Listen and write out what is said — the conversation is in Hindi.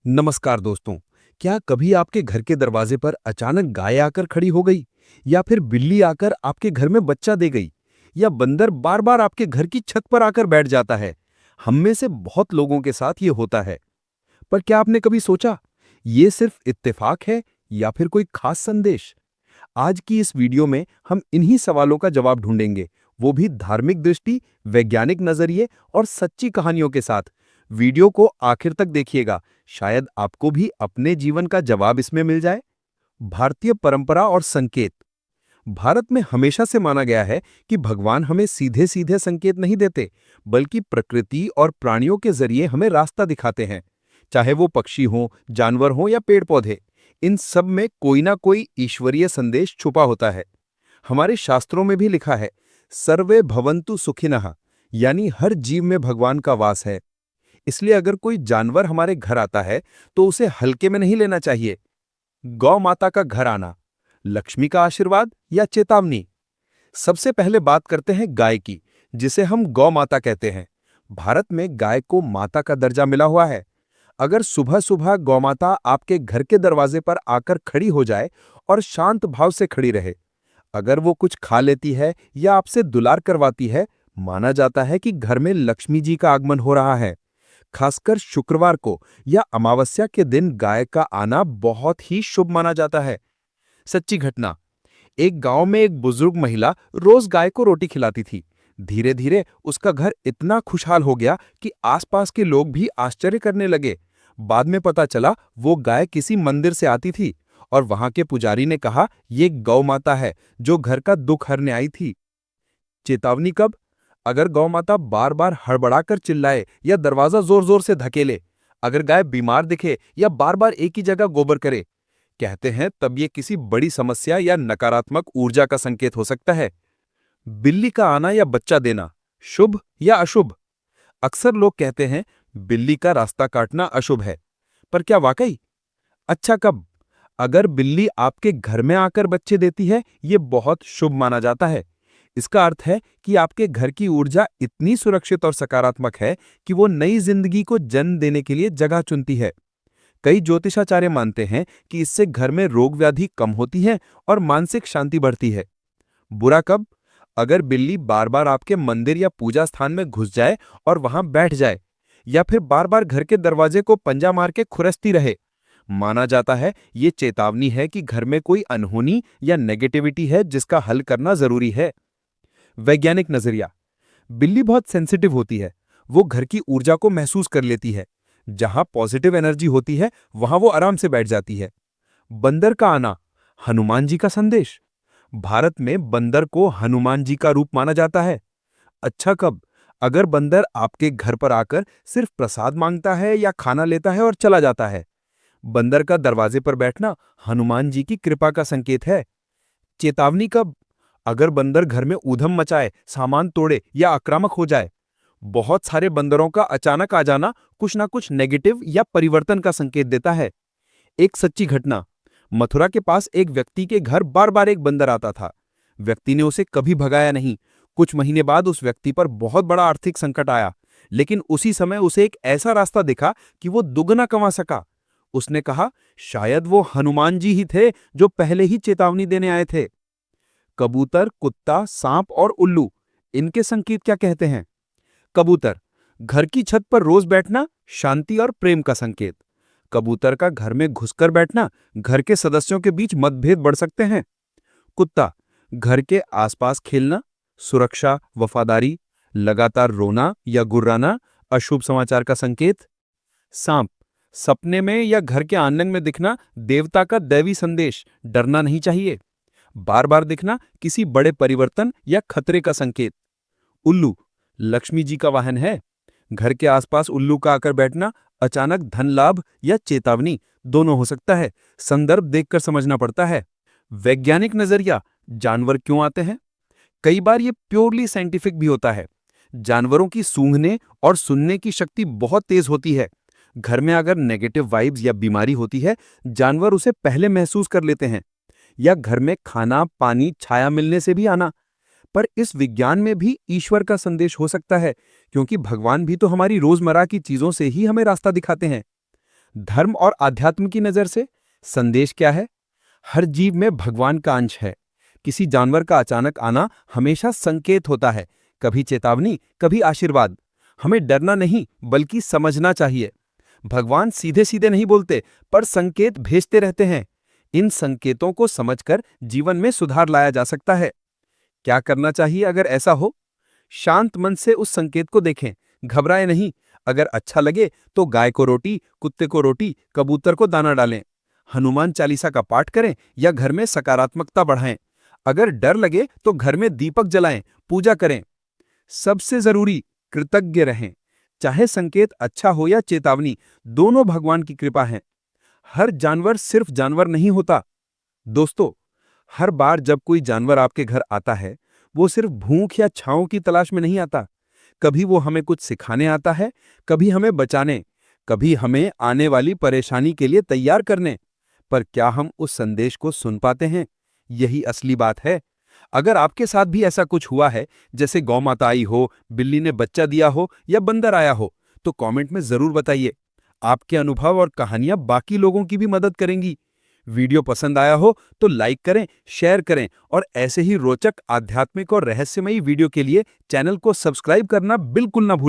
नमस्कार दोस्तों। क्या कभी आपके घर के दरवाजे पर अचानक गाय आकर खड़ी हो गई, या फिर बिल्ली आकर आपके घर में बच्चा दे गई, या बंदर बार बार आपके घर की छत पर आकर बैठ जाता है? हम में से बहुत लोगों के साथ ये होता है। पर क्या आपने कभी सोचा, ये सिर्फ इत्तेफाक है या फिर कोई खास संदेश? आज की इस वीडियो में हम इन्हीं सवालों का जवाब ढूंढेंगे, वो भी धार्मिक दृष्टि, वैज्ञानिक नजरिए और सच्ची कहानियों के साथ। वीडियो को आखिर तक देखिएगा, शायद आपको भी अपने जीवन का जवाब इसमें मिल जाए। भारतीय परंपरा और संकेत। भारत में हमेशा से माना गया है कि भगवान हमें सीधे सीधे संकेत नहीं देते, बल्कि प्रकृति और प्राणियों के जरिए हमें रास्ता दिखाते हैं। चाहे वो पक्षी हों, जानवर हों या पेड़ पौधे, इन सब में कोई ना कोई ईश्वरीय संदेश छुपा होता है। हमारे शास्त्रों में भी लिखा है, सर्वे भवन्तु सुखिनः, यानी हर जीव में भगवान का वास है। इसलिए अगर कोई जानवर हमारे घर आता है तो उसे हल्के में नहीं लेना चाहिए। गौ माता का घर आना, लक्ष्मी का आशीर्वाद या चेतावनी? सबसे पहले बात करते हैं गाय की, जिसे हम गौ माता कहते हैं। भारत में गाय को माता का दर्जा मिला हुआ है। अगर सुबह सुबह गौ माता आपके घर के दरवाजे पर आकर खड़ी हो जाए और शांत भाव से खड़ी रहे, अगर वो कुछ खा लेती है या आपसे दुलार करवाती है, माना जाता है कि घर में लक्ष्मी जी का आगमन हो रहा है। खासकर शुक्रवार को या अमावस्या के दिन गाय का आना बहुत ही शुभ माना जाता है। सच्ची घटना। एक गांव में एक बुजुर्ग महिला रोज गाय को रोटी खिलाती थी। धीरे धीरे उसका घर इतना खुशहाल हो गया कि आसपास के लोग भी आश्चर्य करने लगे। बाद में पता चला वो गाय किसी मंदिर से आती थी और वहां के पुजारी ने कहा, ये गौ माता है जो घर का दुख हरने आई थी। चेतावनी कब? अगर गौ माता बार बार हड़बड़ाकर चिल्लाए या दरवाजा जोर जोर से धकेले, अगर गाय बीमार दिखे या बार बार एक ही जगह गोबर करे, कहते हैं तब ये किसी बड़ी समस्या या नकारात्मक ऊर्जा का संकेत हो सकता है। बिल्ली का आना या बच्चा देना, शुभ या अशुभ? अक्सर लोग कहते हैं बिल्ली का रास्ता काटना अशुभ है, पर क्या वाकई? अच्छा कब? अगर बिल्ली आपके घर में आकर बच्चे देती है, ये बहुत शुभ माना जाता है। इसका अर्थ है कि आपके घर की ऊर्जा इतनी सुरक्षित और सकारात्मक है कि वो नई जिंदगी को जन्म देने के लिए जगह चुनती है। कई ज्योतिषाचार्य मानते हैं कि इससे घर में रोग व्याधि कम होती है और मानसिक शांति बढ़ती है। बुरा कब? अगर बिल्ली बार बार आपके मंदिर या पूजा स्थान में घुस जाए और वहां बैठ जाए, या फिर बार बार घर के दरवाजे को पंजा मार के खुरसती रहे, माना जाता है ये चेतावनी है कि घर में कोई अनहोनी या नेगेटिविटी है जिसका हल करना जरूरी है। वैज्ञानिक नजरिया। बिल्ली बहुत सेंसिटिव होती है। वो घर की ऊर्जा को महसूस कर लेती है। जहां पॉजिटिव एनर्जी होती है वहां वो आराम से बैठ जाती है। बंदर का आना, हनुमान जी का संदेश। भारत में बंदर को हनुमान जी का रूप माना जाता है। अच्छा कब? अगर बंदर आपके घर पर आकर सिर्फ प्रसाद मांगता है या खाना लेता है और चला जाता है, बंदर का दरवाजे पर बैठना हनुमान जी की कृपा का संकेत है। चेतावनी कब? अगर बंदर घर में ऊधम मचाए, सामान तोड़े या आक्रामक हो जाए। बहुत सारे बंदरों का अचानक आ जाना कुछ ना कुछ नेगेटिव या परिवर्तन का संकेत देता है। एक सच्ची घटना। मथुरा के पास एक व्यक्ति के घर बार बार एक बंदर आता था। व्यक्ति ने उसे कभी भगाया नहीं। कुछ महीने बाद उस व्यक्ति पर बहुत बड़ा आर्थिक संकट आया, लेकिन उसी समय उसे एक ऐसा रास्ता दिखा कि वो दुगना कमा सका। उसने कहा, शायद वो हनुमान जी ही थे जो पहले ही चेतावनी देने आए थे। कबूतर, कुत्ता, सांप और उल्लू, इनके संकेत क्या कहते हैं? कबूतर, घर की छत पर रोज बैठना शांति और प्रेम का संकेत। कबूतर का घर में घुसकर बैठना, घर के सदस्यों के बीच मतभेद बढ़ सकते हैं। कुत्ता, घर के आसपास खेलना, सुरक्षा, वफादारी। लगातार रोना या गुर्राना, अशुभ समाचार का संकेत। सांप, सपने में या घर के आंगन में दिखना, देवता का दैवी संदेश, डरना नहीं चाहिए। बार बार दिखना, किसी बड़े परिवर्तन या खतरे का संकेत। उल्लू, लक्ष्मी जी का वाहन है। घर के आसपास उल्लू का आकर बैठना अचानक धन लाभ या चेतावनी दोनों हो सकता है। संदर्भ देखकर समझना पड़ता है। वैज्ञानिक नजरिया। जानवर क्यों आते हैं? कई बार ये प्योरली साइंटिफिक भी होता है। जानवरों की सूंघने और सुनने की शक्ति बहुत तेज होती है। घर में अगर नेगेटिव वाइब्स या बीमारी होती है, जानवर उसे पहले महसूस कर लेते हैं। या घर में खाना, पानी, छाया मिलने से भी आना। पर इस विज्ञान में भी ईश्वर का संदेश हो सकता है, क्योंकि भगवान भी तो हमारी रोजमर्रा की चीजों से ही हमें रास्ता दिखाते हैं। धर्म और आध्यात्म की नजर से संदेश क्या है? हर जीव में भगवान का अंश है। किसी जानवर का अचानक आना हमेशा संकेत होता है, कभी चेतावनी, कभी आशीर्वाद। हमें डरना नहीं, बल्कि समझना चाहिए। भगवान सीधे सीधे नहीं बोलते, पर संकेत भेजते रहते हैं। इन संकेतों को समझकर जीवन में सुधार लाया जा सकता है। क्या करना चाहिए अगर ऐसा हो? शांत मन से उस संकेत को देखें, घबराए नहीं। अगर अच्छा लगे तो गाय को रोटी, कुत्ते को रोटी, कबूतर को दाना डालें। हनुमान चालीसा का पाठ करें या घर में सकारात्मकता बढ़ाएं। अगर डर लगे तो घर में दीपक जलाएं, पूजा करें। सबसे जरूरी, कृतज्ञ रहें। चाहे संकेत अच्छा हो या चेतावनी, दोनों भगवान की कृपा है। हर जानवर सिर्फ जानवर नहीं होता। दोस्तों, हर बार जब कोई जानवर आपके घर आता है, वो सिर्फ भूख या छांव की तलाश में नहीं आता। कभी वो हमें कुछ सिखाने आता है, कभी हमें बचाने, कभी हमें आने वाली परेशानी के लिए तैयार करने। पर क्या हम उस संदेश को सुन पाते हैं? यही असली बात है। अगर आपके साथ भी ऐसा कुछ हुआ है, जैसे गौ माता आई हो, बिल्ली ने बच्चा दिया हो या बंदर आया हो, तो कमेंट में जरूर बताइए। आपके अनुभव और कहानियां बाकी लोगों की भी मदद करेंगी। वीडियो पसंद आया हो तो लाइक करें, शेयर करें और ऐसे ही रोचक आध्यात्मिक और रहस्यमयी वीडियो के लिए चैनल को सब्सक्राइब करना बिल्कुल ना भूलें।